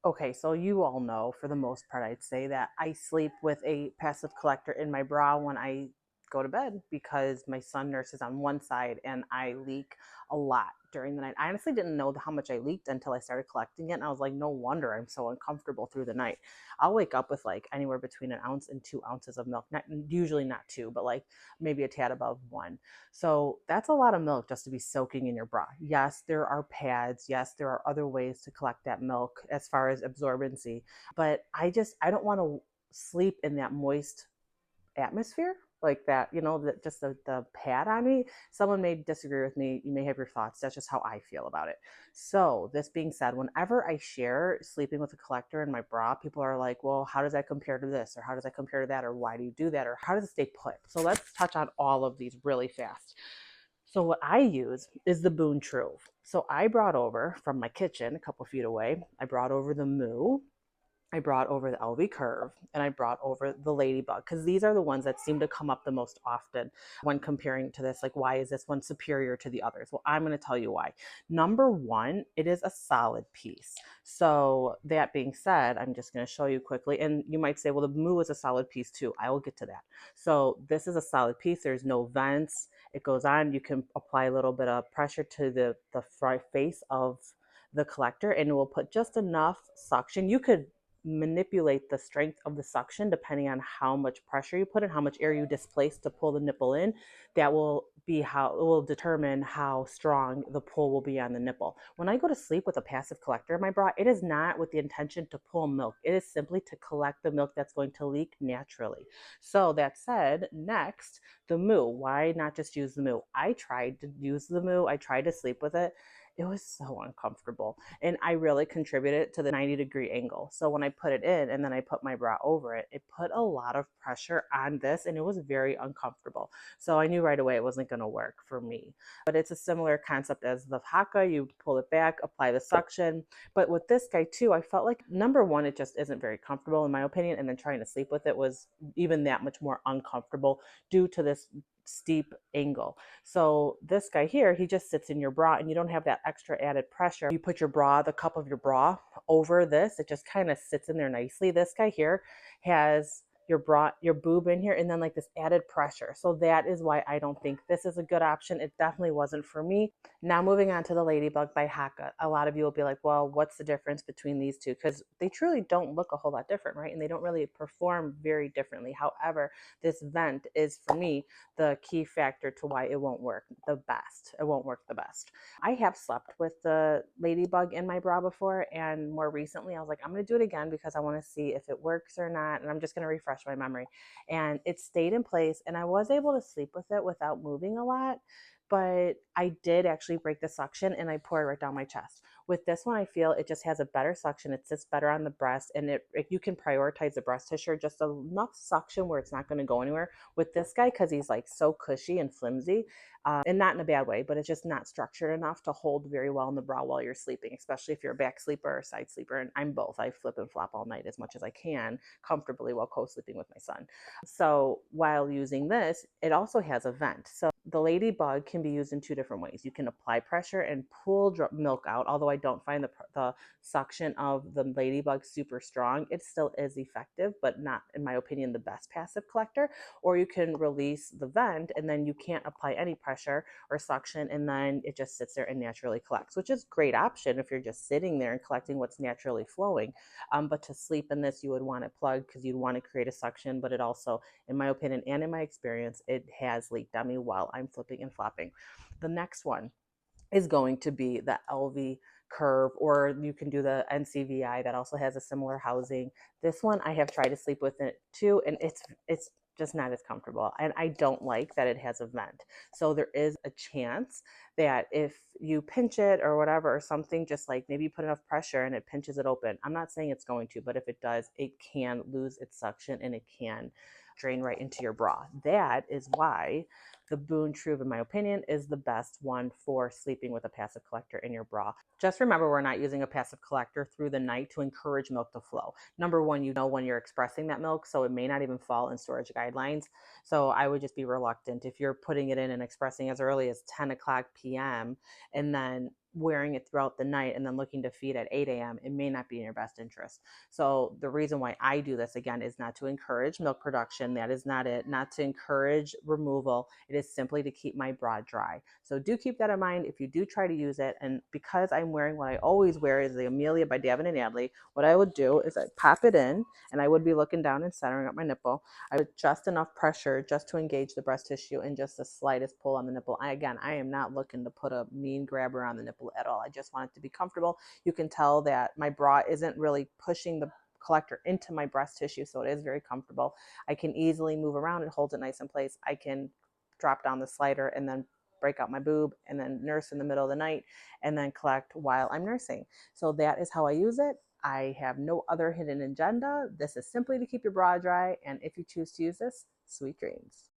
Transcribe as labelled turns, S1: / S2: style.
S1: Okay, so you all know for the most part, I'd say that I sleep with a passive collector in my bra when I go to bed because my son nurses on one side and I leak a lot during the night. I honestly didn't know how much I leaked until I started collecting it. And I was like, no wonder I'm so uncomfortable through the night. I'll wake up with like anywhere between an ounce and 2 ounces of milk, not, usually not two, but like maybe a tad above one. So that's a lot of milk just to be soaking in your bra. Yes, there are pads. Yes, there are other ways to collect that milk as far as absorbency. But I don't want to sleep in that moist atmosphere like that, that just the pad on me. Someone may disagree with me. You may have your thoughts. That's just how I feel about it. So, this being said, whenever I share sleeping with a collector in my bra, people are like, well, how does that compare to this? Or how does that compare to that? Or why do you do that? Or how does it stay put? So, let's touch on all of these really fast. So what I use is the Boon Truve. So I brought over from my kitchen a couple feet away. I brought over the Moo, I brought over the LV Curve, and I brought over the Ladybug because these are the ones that seem to come up the most often when comparing to this. Like, why is this one superior to the others? Well, I'm going to tell you why. Number one, it is a solid piece. So, that being said, I'm just going to show you quickly. And you might say, well, the Moo is a solid piece too. I will get to that. So, this is a solid piece. There's no vents. It goes on. You can apply a little bit of pressure to the front face of the collector and it will put just enough suction. You could manipulate the strength of the suction depending on how much pressure you put in, how much air you displace to pull the nipple in. That will be how it will determine how strong the pull will be on the nipple. When I go to sleep with a passive collector in my bra, it is not with the intention to pull milk. It is simply to collect the milk that's going to leak naturally. So that said, next, the Moo. Why not just use the Moo? I tried to use the Moo. I tried to sleep with it. It was so uncomfortable. And I really contributed to the 90-degree angle. So when I put it in and then I put my bra over it, it put a lot of pressure on this and it was very uncomfortable. So I knew right away it wasn't going to work for me. But it's a similar concept as the Haka. You pull it back, apply the suction. But with this guy too, I felt like number one, it just isn't very comfortable in my opinion. And then trying to sleep with it was even that much more uncomfortable due to this steep angle. So this guy here, he just sits in your bra and you don't have that extra added pressure. You put your bra, the cup of your bra over this, it just kind of sits in there nicely. This guy here has your bra, your boob in here, and then like this added pressure. So that is why I don't think this is a good option. It definitely wasn't for me. Now moving on to the Ladybug by Haka. A lot of you will be like, well, what's the difference between these two? Because they truly don't look a whole lot different, right? And they don't really perform very differently. However, this vent is for me the key factor to why it won't work the best. It won't work the best. I have slept with the Ladybug in my bra before, and more recently, I was like, I'm going to do it again because I want to see if it works or not, and I'm just going to refresh my memory. And it stayed in place, and I was able to sleep with it without moving a lot. But I did actually break the suction and I poured it right down my chest. With this one, I feel it just has a better suction. It sits better on the breast, and you can prioritize the breast tissue, just enough suction where it's not going to go anywhere. With this guy, because he's like so cushy and flimsy, and not in a bad way, but it's just not structured enough to hold very well in the bra while you're sleeping, especially if you're a back sleeper or side sleeper. And I'm both. I flip and flop all night as much as I can comfortably while co-sleeping with my son. So while using this, it also has a vent. So the Ladybug can be used in two different ways. You can apply pressure and pull milk out, although I don't find the suction of the Ladybug super strong. It still is effective, but not, in my opinion, the best passive collector. Or you can release the vent and then you can't apply any pressure or suction, and then it just sits there and naturally collects, which is a great option if you're just sitting there and collecting what's naturally flowing. But to sleep in this, you would want it plugged because you'd want to create a suction, but it also, in my opinion and in my experience, it has leaked on me while I'm flipping and flopping. The next one is going to be the LV Curve, or you can do the NCVI that also has a similar housing. This one I have tried to sleep with it too, and it's just not as comfortable. And I don't like that it has a vent. So there is a chance that if you pinch it or whatever, or something, just like maybe you put enough pressure and it pinches it open. I'm not saying it's going to, but if it does, it can lose its suction and it can drain right into your bra. That is why the Boon Truve, in my opinion, is the best one for sleeping with a passive collector in your bra. Just remember, we're not using a passive collector through the night to encourage milk to flow. Number one, you know when you're expressing that milk, so it may not even fall in storage guidelines. So I would just be reluctant if you're putting it in and expressing as early as 10 o'clock p.m. and then wearing it throughout the night and then looking to feed at 8 a.m. It may not be in your best interest. So the reason why I do this again is not to encourage milk production. That is not it. Not to encourage removal. It is simply to keep my bra dry. So do keep that in mind if you do try to use it. And because I'm wearing what I always wear is the Amelia by Davin and Natalie, what I would do is I pop it in and I would be looking down and centering up my nipple. I would just enough pressure just to engage the breast tissue and just the slightest pull on the nipple. Again, I am not looking to put a mean grabber on the nipple at all. I just want it to be comfortable. You can tell that my bra isn't really pushing the collector into my breast tissue, so it is very comfortable. I can easily move around. It holds it nice in place. I can drop down the slider and then break out my boob and then nurse in the middle of the night and then collect while I'm nursing. So that is how I use it. I have no other hidden agenda. This is simply to keep your bra dry. And if you choose to use this, sweet dreams.